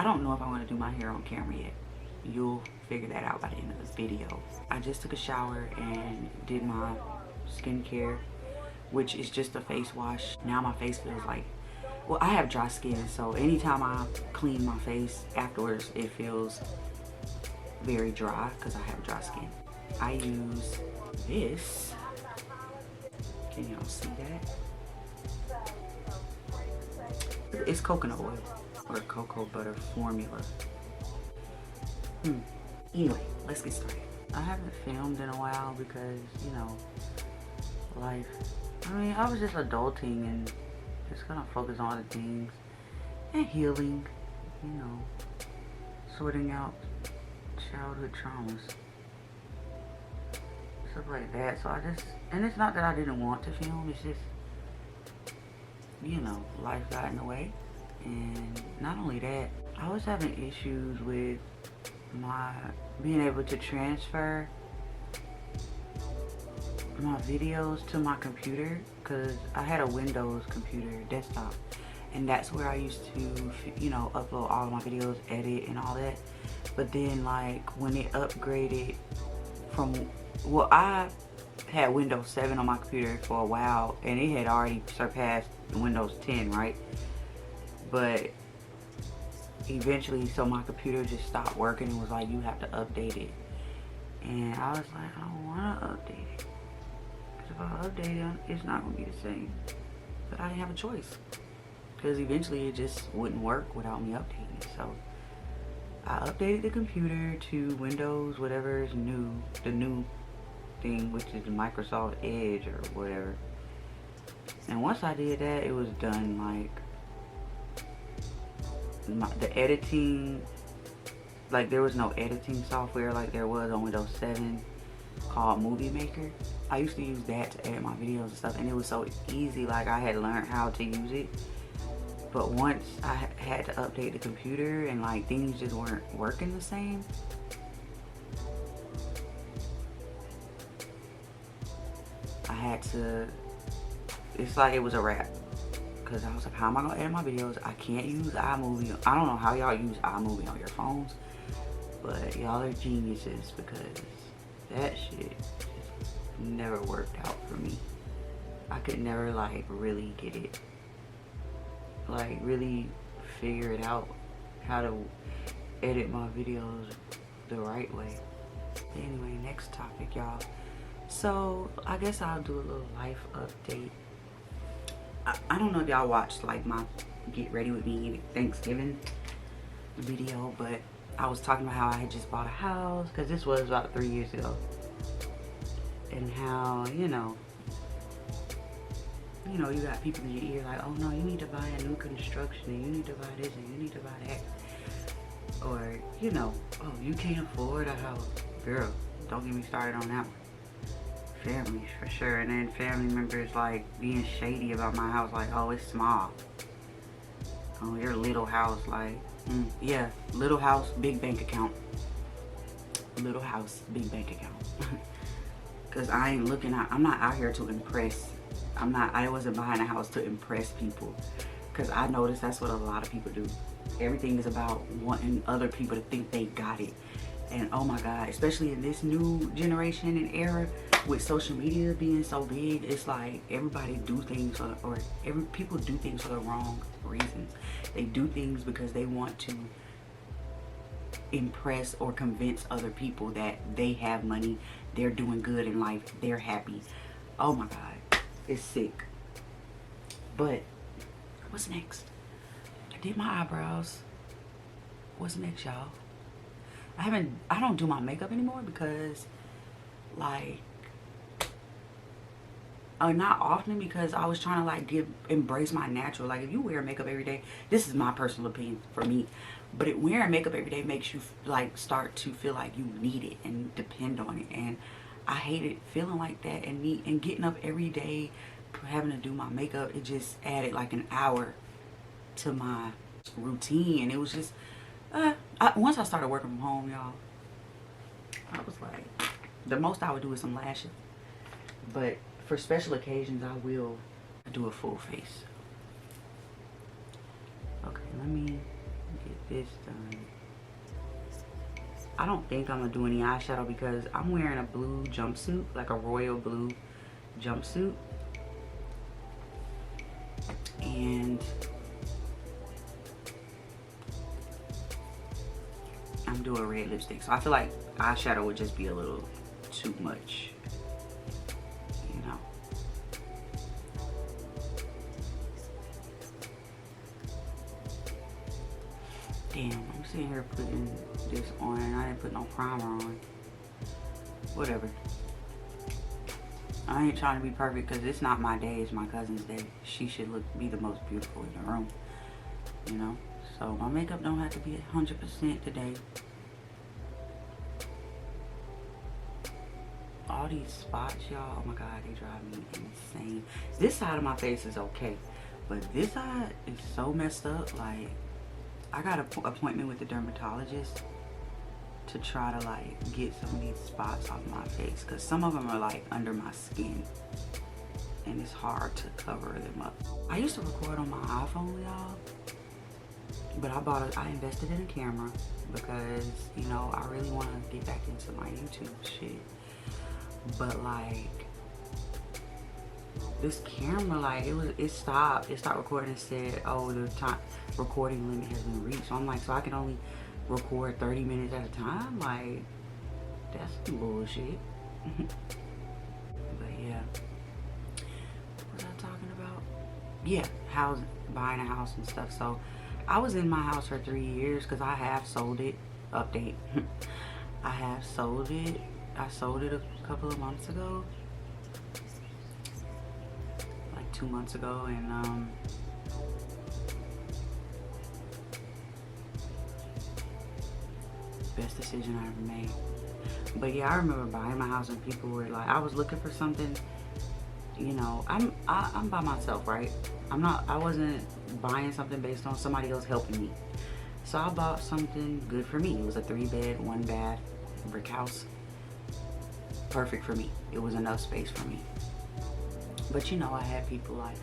I don't know if I want to do my hair on camera yet. You'll figure that out by the end of this video. I just took a shower and did my skincare, which is just a face wash. Now my face feels like, well, I have dry skin, so anytime I clean my face afterwards, it feels very dry because I have dry skin. I use this. Can y'all see that? It's coconut oil or cocoa butter formula. Anyway, let's get started. I haven't filmed in a while because, you know, life. I mean, I was just adulting and just gonna focus on other things and healing, you know, sorting out childhood traumas, stuff like that. So I just, and it's not that I didn't want to film, it's just, you know, life got in the way. And not only that, I was having issues with my being able to transfer my videos to my computer, because I had a Windows computer desktop, and that's where I used to, you know, upload all of my videos, edit and all that. But then, like, when it upgraded from, well, I had Windows 7 on my computer for a while, and it had already surpassed Windows 10, right? But eventually, so my computer just stopped working and was like, you have to update it. And I was like, I don't want to update it, because if I update it, it's not going to be the same. But I didn't have a choice, because eventually it just wouldn't work without me updating it. So I updated the computer to Windows, whatever is new, the new thing, which is Microsoft Edge or whatever. And once I did that, it was done. Like, the editing, like, there was no editing software like there was on Windows 7 called Movie Maker. I used to use that to edit my videos and stuff, and it was so easy. Like, I had learned how to use it. But once I had to update the computer and, like, things just weren't working the same, I had to, it's like it was a wrap. Because I was like, how am I going to edit my videos? I can't use iMovie. I don't know how y'all use iMovie on your phones, but y'all are geniuses, because that shit just never worked out for me. I could never, like, really get it. Like, really figure it out how to edit my videos the right way. Anyway, next topic, y'all. So I guess I'll do a little life update. I don't know if y'all watched, like, my Get Ready With Me Thanksgiving video, but I was talking about how I had just bought a house, because this was about 3 years ago, and how, you know, you got people in your ear like, oh no, you need to buy a new construction, and you need to buy this, and you need to buy that. Or, you know, oh, you can't afford a house. Girl, don't get me started on that one. Family, for sure. And then family members, like, being shady about my house, like, oh, it's small. Oh, your little house, like, yeah, little house, big bank account. Little house, big bank account. Because I ain't looking out, I'm not out here to impress. I wasn't buying a house to impress people. Because I noticed that's what a lot of people do. Everything is about wanting other people to think they got it. And oh my God, especially in this new generation and era, with social media being so big, it's like everybody do things for, or people do things for the wrong reasons. They do things because they want to impress or convince other people that they have money, they're doing good in life, they're happy. Oh my God, it's sick. But what's next? I did my eyebrows. What's next, y'all? I don't do my makeup anymore because, like, not often, because I was trying to, like, embrace my natural. Like, if you wear makeup every day, this is my personal opinion for me, but wearing makeup every day makes you, like, start to feel like you need it and depend on it. And I hated feeling like that, and getting up every day having to do my makeup. It just added like an hour to my routine, and it was just once I started working from home, y'all, I was like, the most I would do is some lashes. But for special occasions, I will do a full face. Okay, let me Get this done. I don't think I'm gonna do any eyeshadow because I'm wearing a blue jumpsuit, like a royal blue jumpsuit. And I'm doing red lipstick. So I feel like eyeshadow would just be a little too much, you know. Damn, I'm sitting here putting this on and I didn't put no primer on. Whatever. I ain't trying to be perfect because it's not my day, it's my cousin's day. She should be the most beautiful in the room, you know. So my makeup don't have to be 100% today. All these spots, y'all, oh my god, they drive me insane. This side of my face is okay, but this side is so messed up. Like, I got an appointment with the dermatologist to try to like get some of these spots off my face because some of them are like under my skin and it's hard to cover them up. I used to record on my iPhone, y'all, but I invested in a camera because, you know, I really want to get back into my YouTube shit. But like this camera, like it stopped recording and said, oh, the time recording limit has been reached. So I'm like, so I can only record 30 minutes at a time? Like, that's some bullshit. But yeah, what was I talking about? Yeah, buying a house and stuff. So I was in my house for 3 years because I have sold it. Update. I have sold it. I sold it a couple of months ago, like 2 months ago, and best decision I ever made. But yeah, I remember buying my house and people were like, I was looking for something, you know, I'm by myself, right? I wasn't buying something based on somebody else helping me. So I bought something good for me. It was a 3-bed, 1-bath brick house. Perfect for me. It was enough space for me. But you know, I had people like,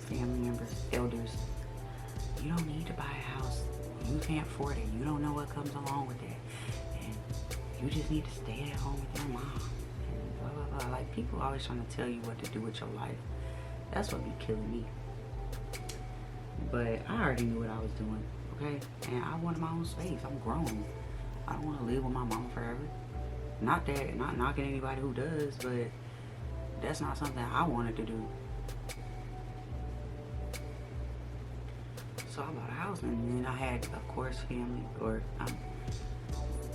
family members, elders, you don't need to buy a house. You can't afford it. You don't know what comes along with it. And you just need to stay at home with your mom. And blah, blah, blah. Like, people always trying to tell you what to do with your life. That's what be killing me. But I already knew what I was doing, okay? And I wanted my own space. I'm grown. I don't want to live with my mama forever. Not knocking anybody who does, but that's not something I wanted to do. So I bought a house, and then I had, of course, family, or I'm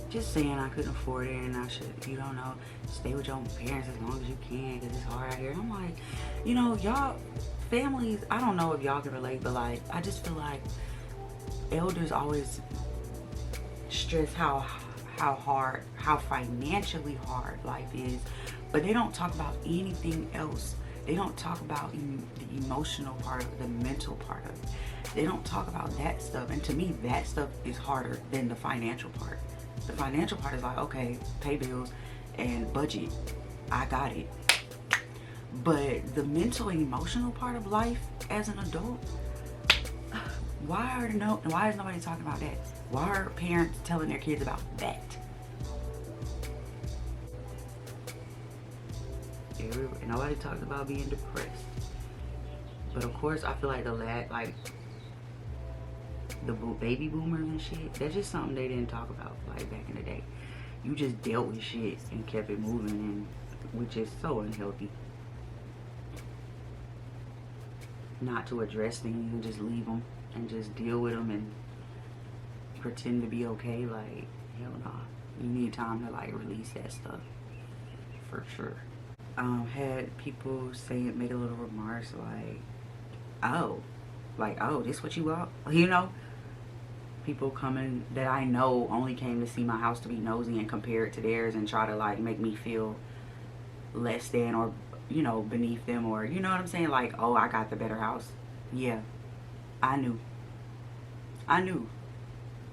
just saying I couldn't afford it, and I should, you don't know, stay with your parents as long as you can, because it's hard out here. I'm like, you know, y'all, families, I don't know if y'all can relate, but like, I just feel like elders always stress how hard, how financially hard life is, but they don't talk about anything else. They don't talk about the emotional part of it, the mental part of it. They don't talk about that stuff, and to me, that stuff is harder than the financial part. The financial part is like, okay, pay bills and budget, I got it. But the mental and emotional part of life as an adult, why is nobody talking about that? Why are parents telling their kids about that? Nobody talks about being depressed. But of course, I feel like the baby boomers and shit, that's just something they didn't talk about like back in the day. You just dealt with shit and kept it moving, and which is so unhealthy. Not to address things and just leave them and just deal with them and pretend to be okay. Like, hell nah. You need time to like release that stuff for sure. Had people make a little remarks like, oh, this what you want? You know? People coming that I know only came to see my house to be nosy and compare it to theirs and try to like make me feel less than, or, you know, beneath them, or, you know what I'm saying? Like, oh, I got the better house. Yeah, I knew.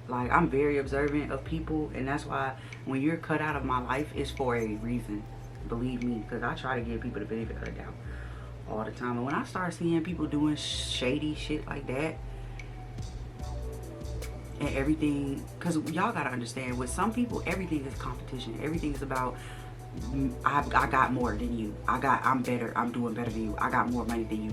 Like, I'm very observant of people, and that's why when you're cut out of my life, it's for a reason. Believe me, because I try to give people the benefit of the doubt all the time. And when I start seeing people doing shady shit like that, and everything, because y'all gotta understand, with some people everything is competition. Everything is about, I got more than you, I'm better, I'm doing better than you, I got more money than you.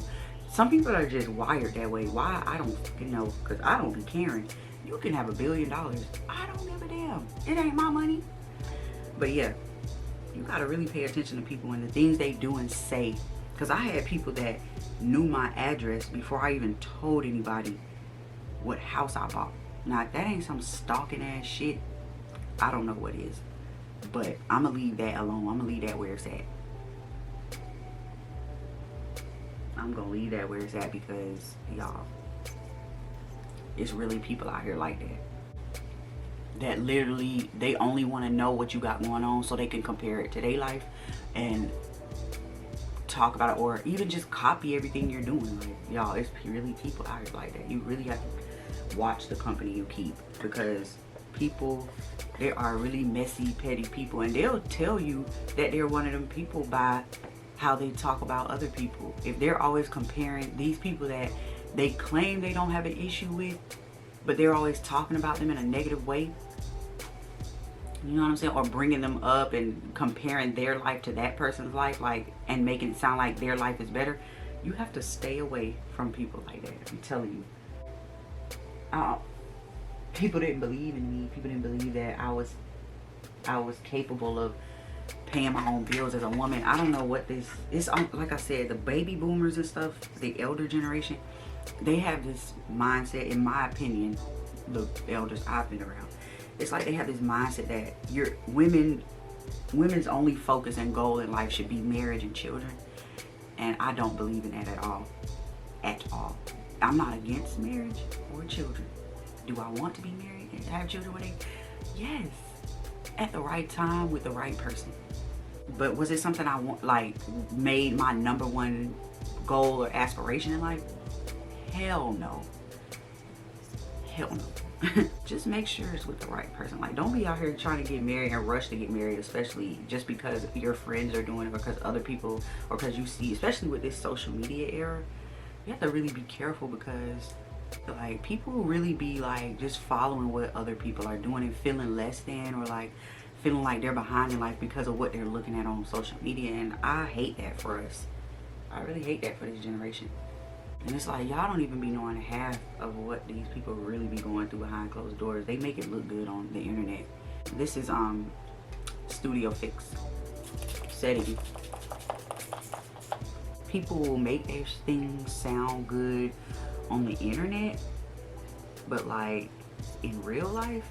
Some people are just wired that way. Why? I don't fucking know, because I don't be caring. You can have $1 billion, I don't give a damn, it ain't my money. But yeah, you gotta really pay attention to people and the things they do and say, because I had people that knew my address before I even told anybody what house I bought. Now, if that ain't some stalking ass shit, I don't know what is. But I'm gonna leave that alone. I'm gonna leave that where it's at. I'm gonna leave that where it's at, because y'all, it's really people out here like that literally, they only want to know what you got going on so they can compare it to their life and talk about it, or even just copy everything you're doing. Like, y'all, it's really people out here like that. You really have to watch the company you keep, because people, there are really messy, petty people, and they'll tell you that they're one of them people by how they talk about other people. If they're always comparing these people that they claim they don't have an issue with, but they're always talking about them in a negative way, you know what I'm saying, or bringing them up and comparing their life to that person's life, like, and making it sound like their life is better, you have to stay away from people like that. I'm telling you. People didn't believe in me. People didn't believe that I was capable of paying my own bills as a woman. I don't know what this is. Like I said, the baby boomers and stuff, the elder generation, they have this mindset, in my opinion, the elders I've been around, it's like they have this mindset that women's only focus and goal in life should be marriage and children. And I don't believe in that at all. At all. I'm not against marriage or children. Do I want to be married and have children with it? Yes. At the right time with the right person. But was it something I want, like, made my number one goal or aspiration in life? Hell no. Hell no. Just make sure it's with the right person. Like, don't be out here trying to get married and rush to get married, especially just because your friends are doing it, or because other people, or because you see, especially with this social media era, you have to really be careful, because like, people really be like just following what other people are doing and feeling less than, or like feeling like they're behind in life because of what they're looking at on social media. And I hate that for us. I really hate that for this generation. And it's like, y'all don't even be knowing half of what these people really be going through behind closed doors. They make it look good on the internet. This is Studio Fix setting. People will make their things sound good on the internet, but like in real life,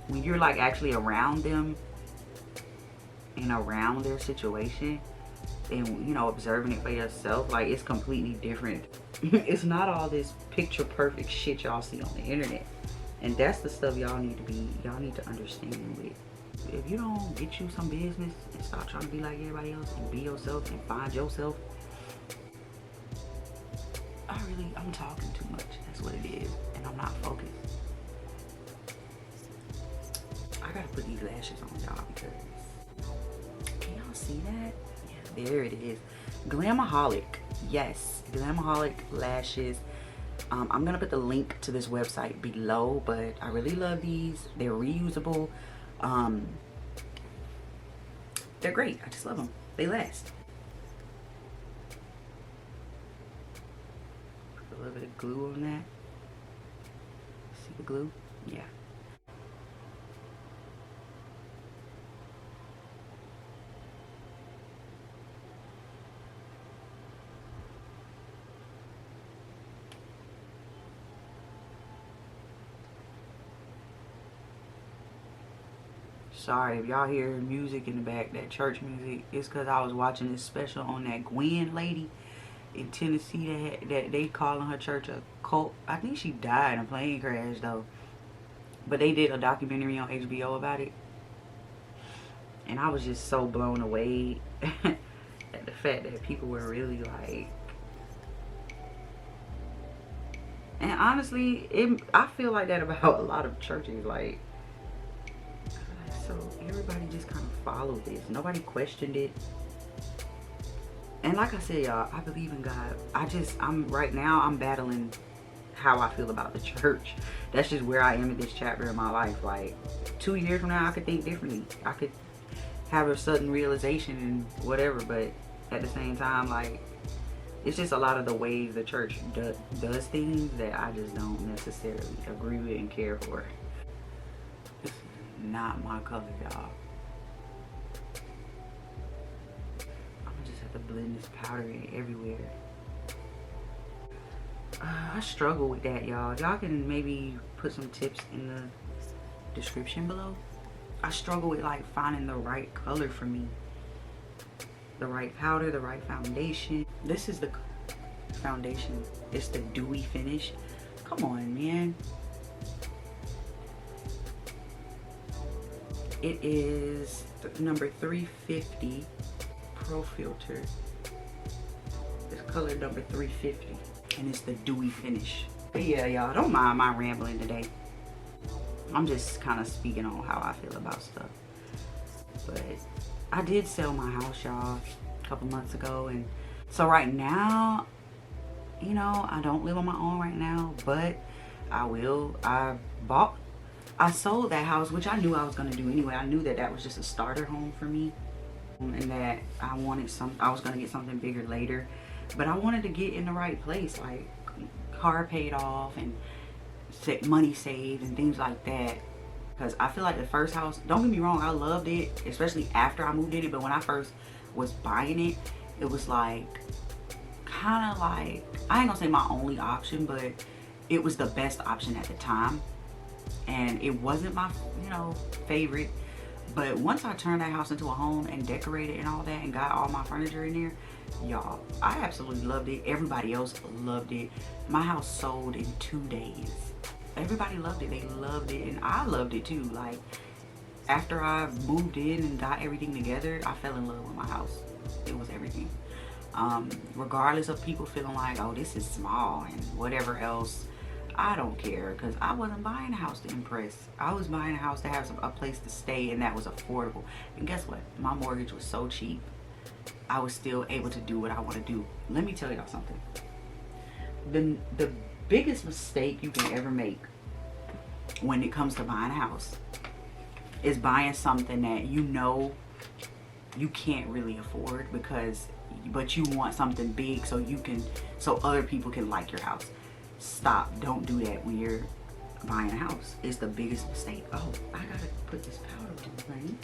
when you're like actually around them and around their situation and, you know, observing it for yourself, like, it's completely different. It's not all this picture perfect shit y'all see on the internet. And that's the stuff y'all need to understand with. If you don't get you some business and stop trying to be like everybody else and be yourself and find yourself, I'm talking too much. That's what it is. And I'm not focused. I gotta put these lashes on, y'all, because can y'all see that? Yeah, there it is. Glamaholic. Yes, Glamaholic lashes. I'm gonna put the link to this website below, but I really love these. They're reusable. They're great. I just love them. They last. Put a little bit of glue on that. See the glue? Yeah. Sorry if y'all hear music in the back, that church music. It's because I was watching this special on that Gwen lady in Tennessee that they calling her church a cult. I think she died in a plane crash though. But they did a documentary on HBO about it. And I was just so blown away at the fact that people were really like... And honestly, I feel like that about a lot of churches. Like, so everybody just kind of followed this. Nobody questioned it. And like I said, y'all, I believe in God. I'm right now, I'm battling how I feel about the church. That's just where I am in this chapter in my life. Like 2 years from now, I could think differently. I could have a sudden realization and whatever, but at the same time, like, it's just a lot of the ways the church does things that I just don't necessarily agree with and care for. This is not my color, y'all. I'm gonna just have to blend this powder in everywhere. I struggle with that, y'all. Y'all can maybe put some tips in the description below. I struggle with like finding the right color for me. The right powder, the right foundation. This is the foundation. It's the dewy finish. Come on, man. It is number 350 Pro Filter. It's color number 350. And it's the dewy finish. But yeah, y'all, don't mind my rambling today. I'm just kind of speaking on how I feel about stuff. But I did sell my house, y'all, a couple months ago. And so right now, you know, I don't live on my own right now, but I will. I sold that house, which I knew I was going to do anyway. I knew that that was just a starter home for me. And that I was going to get something bigger later. But I wanted to get in the right place, like car paid off and money saved and things like that. Because I feel like the first house, don't get me wrong, I loved it, especially after I moved in it. But when I first was buying it, it was like, kind of like, I ain't gonna say my only option, but it was the best option at the time. And it wasn't my, you know, favorite. But once I turned that house into a home and decorated and all that and got all my furniture in there, y'all, I absolutely loved it. Everybody else loved it. My house sold in 2 days. Everybody loved it. They loved it, and I loved it too. Like, after I moved in and got everything together, I fell in love with my house. It was everything. Regardless of people feeling like, oh, this is small and whatever else, I don't care, because I wasn't buying a house to impress. I was buying a house to have a place to stay, and that was affordable. And guess what? My mortgage was so cheap, I was still able to do what I want to do. Let me tell y'all something. The biggest mistake you can ever make when it comes to buying a house is buying something that you know you can't really afford, but you want something big so other people can like your house. Stop. Don't do that when you're buying a house. It's the biggest mistake. Oh, I gotta put this powder on, right?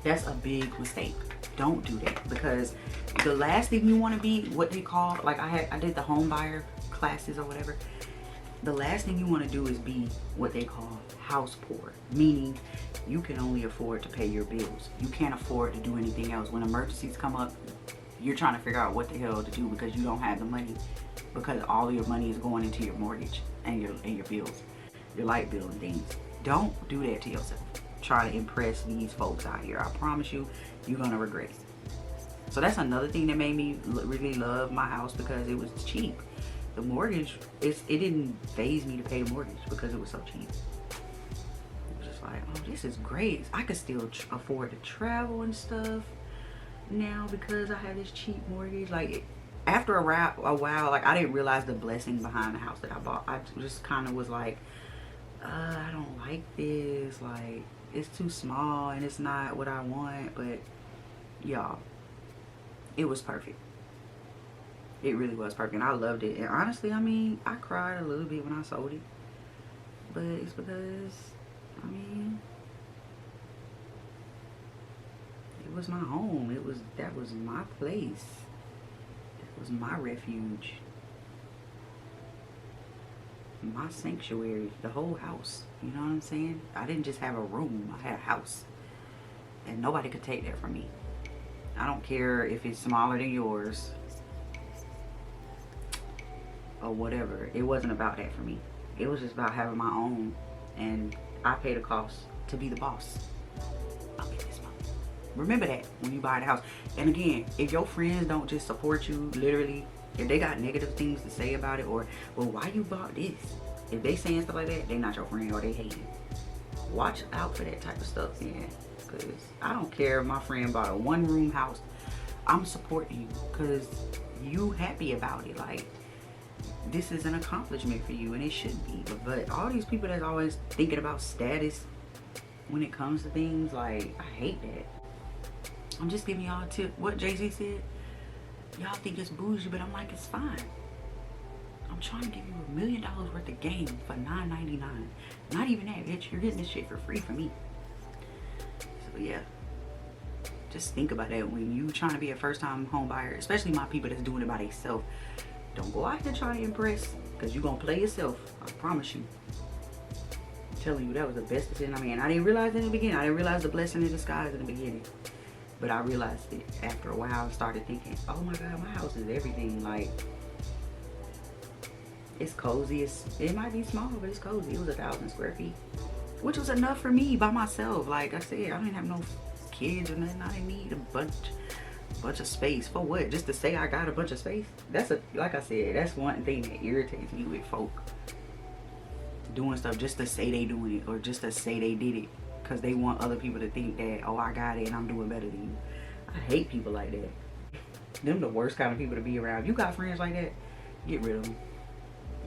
That's a big mistake. Don't do that, because the last thing you want to be, what they call, like I did the home buyer classes or whatever. The last thing you want to do is be what they call house poor, meaning you can only afford to pay your bills. You can't afford to do anything else. When emergencies come up, you're trying to figure out what the hell to do because you don't have the money, because all of your money is going into your mortgage and your bills, your light bill and things. Don't do that to yourself. Try to impress these folks out here. I promise you, you're gonna regret it. So that's another thing that made me really love my house, because it was cheap. The mortgage, it didn't faze me to pay the mortgage because it was so cheap. It was just like, oh, this is great. I could still afford to travel and stuff now because I have this cheap mortgage. Like, after a while, like, I didn't realize the blessing behind the house that I bought. I just kind of was like, I don't like this. Like, it's too small and it's not what I want. But y'all, it was perfect. It really was perfect, and I loved it. And honestly, I mean, I cried a little bit when I sold it, but it's because, I mean, it was my home. That was my place. That was my refuge, my sanctuary, the whole house. You know what I'm saying? I didn't just have a room. I had a house, and nobody could take that from me. I don't care if it's smaller than yours or whatever. It wasn't about that for me. It was just about having my own, and I paid a cost to be the boss up in this month. Remember that when you buy the house. And again, if your friends don't just support you, literally, if they got negative things to say about it, or, well, why you bought this? If they saying stuff like that, they not your friend, or they hate you. Watch out for that type of stuff, man. Because I don't care if my friend bought a 1-room house. I'm supporting you because you happy about it. Like, this is an accomplishment for you, and it should be. But all these people that's always thinking about status when it comes to things, like, I hate that. I'm just giving y'all a tip. What Jay-Z said, y'all think it's bougie, but I'm like, it's fine. I'm trying to give you $1 million worth of game for $9.99. Not even that, bitch. You're getting this shit for free from me. So yeah, just think about that when you trying to be a first-time home buyer, especially my people that's doing it by themselves. Don't go out there trying to impress, because you're gonna play yourself. I promise you. I'm telling you, that was the best decision I made. I didn't realize it in the beginning. I didn't realize the blessing in disguise in the beginning. But I realized it after a while. I started thinking, oh my God, my house is everything. Like, it's cozy. It might be small, but it's cozy. It was 1,000 square feet, which was enough for me by myself. Like I said, I didn't have no kids or nothing. I didn't need a bunch of space. For what? Just to say I got a bunch of space? Like I said, that's one thing that irritates me with folk doing stuff just to say they doing it, or just to say they did it, because they want other people to think that, oh, I got it and I'm doing better than you. I hate people like that. Them the worst kind of people to be around. If you got friends like that, get rid of them.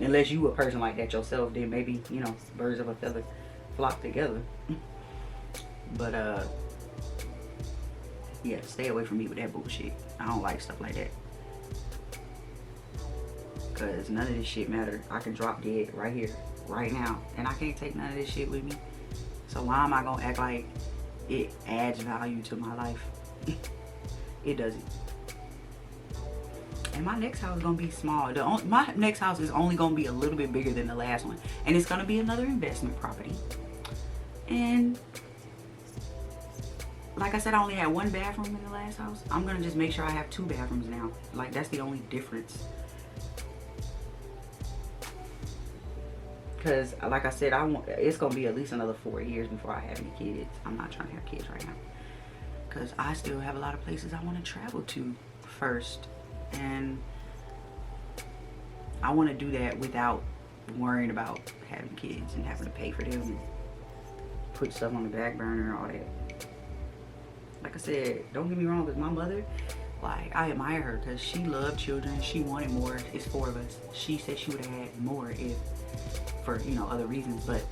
Unless you a person like that yourself, then maybe, you know, birds of a feather flock together. But yeah, stay away from me with that bullshit. I don't like stuff like that, because none of this shit matter. I can drop dead right here, right now, and I can't take none of this shit with me. So why am I gonna act like it adds value to my life? It doesn't. And my next house is gonna be small. My next house is only gonna be a little bit bigger than the last one, and it's gonna be another investment property. And like I said, I only had 1 bathroom in the last house. I'm gonna just make sure I have 2 bathrooms now. Like, that's the only difference. Because like I said, it's gonna be at least another 4 years before I have any kids. I'm not trying to have kids right now, because I still have a lot of places I want to travel to first, and I want to do that without worrying about having kids and having to pay for them and put stuff on the back burner and all that. Like I said, don't get me wrong, with my mother, like, I admire her because she loved children. She wanted more. It's 4 of us. She said she would have had more if, for, you know, other reasons, but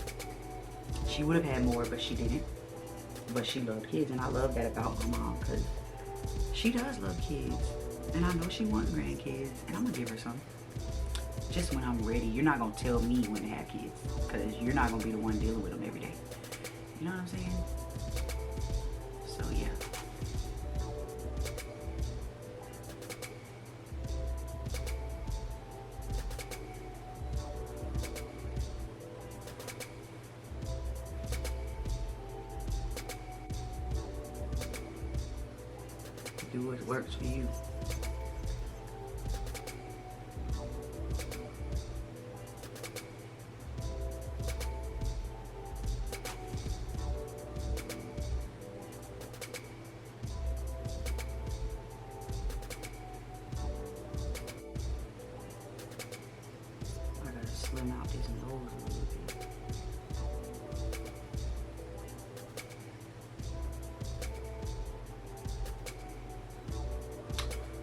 she would have had more, but she didn't. But she loved kids, and I love that about my mom, because she does love kids, and I know she wants grandkids, and I'm gonna give her some just when I'm ready. You're not gonna tell me when to have kids, because you're not gonna be the one dealing with them every day. You know what I'm saying? So yeah. Do what works for you. I gotta slim out this nose a little bit.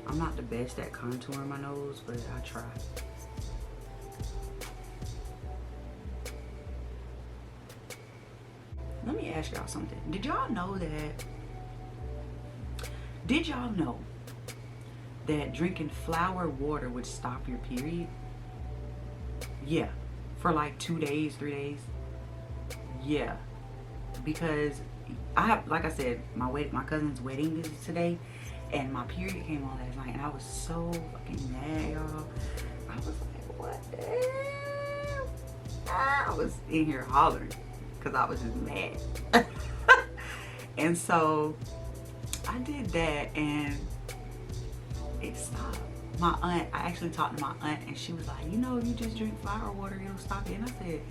I'm not the best at contouring my nose, but I try. Let me ask y'all something. Did y'all know that drinking flower water would stop your period? Yeah, for like 2 days, 3 days. Yeah, because like I said, my cousin's wedding is today, and my period came on last night, and I was so fucking mad, y'all. I was like, what the hell? I was in here hollering because I was just mad. And so I did that, and it stopped. My aunt, I actually talked to my aunt, and she was like, you know, if you just drink flower water, it'll stop it. And I said,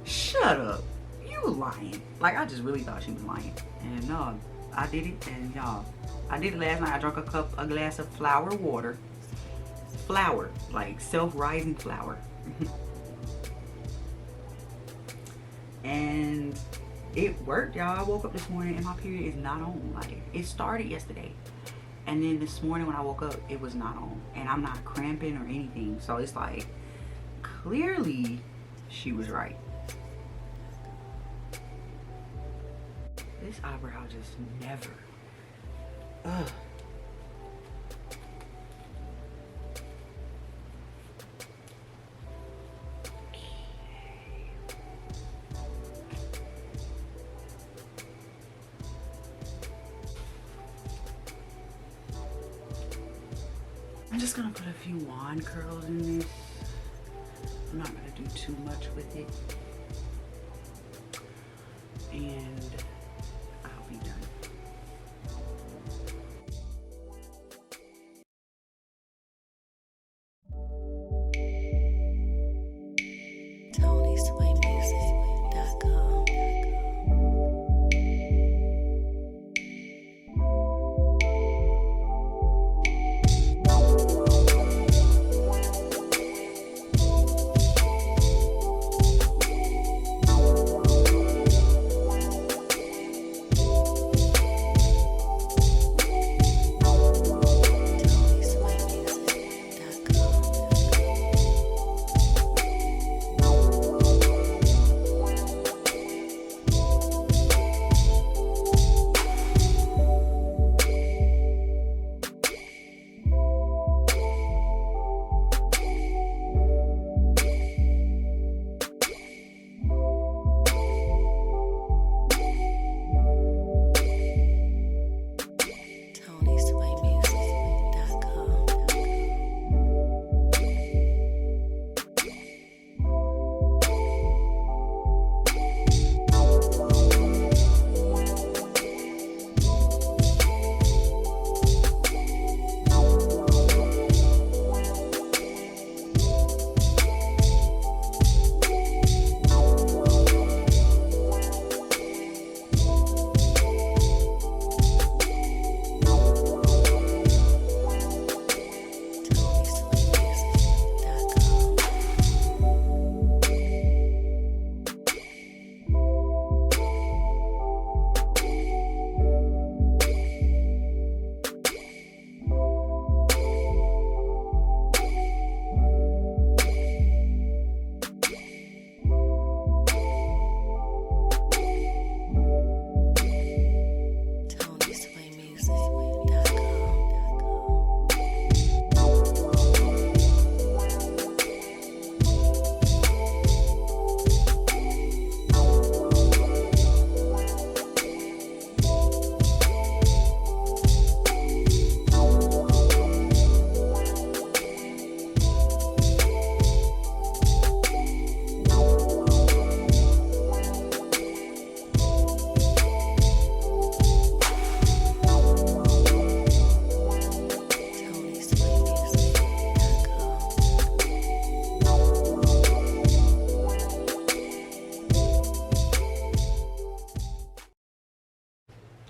shut up. You lying. Like, I just really thought she was lying. And no, I did it, and y'all, I did it last night. I drank a glass of flower water. Flour, like self-rising flour. And it worked, y'all. I woke up this morning and my period is not on. Like, it started yesterday, And then this morning when I woke up, it was not on. And I'm not cramping or anything. So it's like, clearly she was right. This eyebrow just never. Ugh. I'm just gonna put a few wand curls in this. I'm not gonna do too much with it. And I'll be done.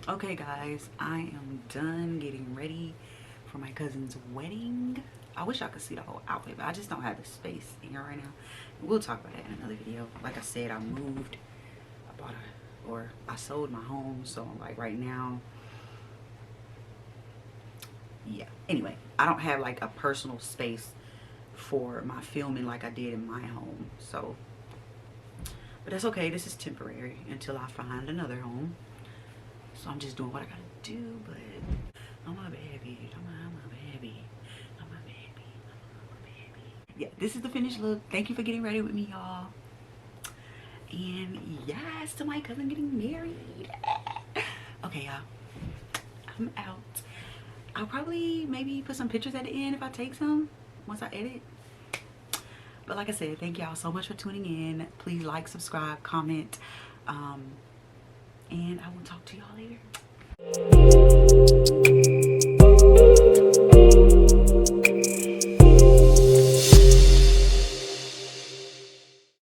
Okay guys, I am done getting ready for my cousin's wedding. I wish I could see the whole outfit, but I just don't have the space in here right now. We'll talk about that in another video. Like I said, I moved, I sold my home, so like right now, yeah. Anyway, I don't have like a personal space for my filming like I did in my home, so, but that's okay. This is temporary until I find another home. So I'm just doing what I gotta do, but I'm a baby, I'm a baby, I'm a baby, I'm a baby. Yeah, this is the finished look. Thank you for getting ready with me, y'all. And yes, to my cousin getting married. Okay, y'all, I'm out. I'll probably maybe put some pictures at the end if I take some, once I edit. But like I said, thank y'all so much for tuning in. Please like, subscribe, comment. And I will talk to y'all later.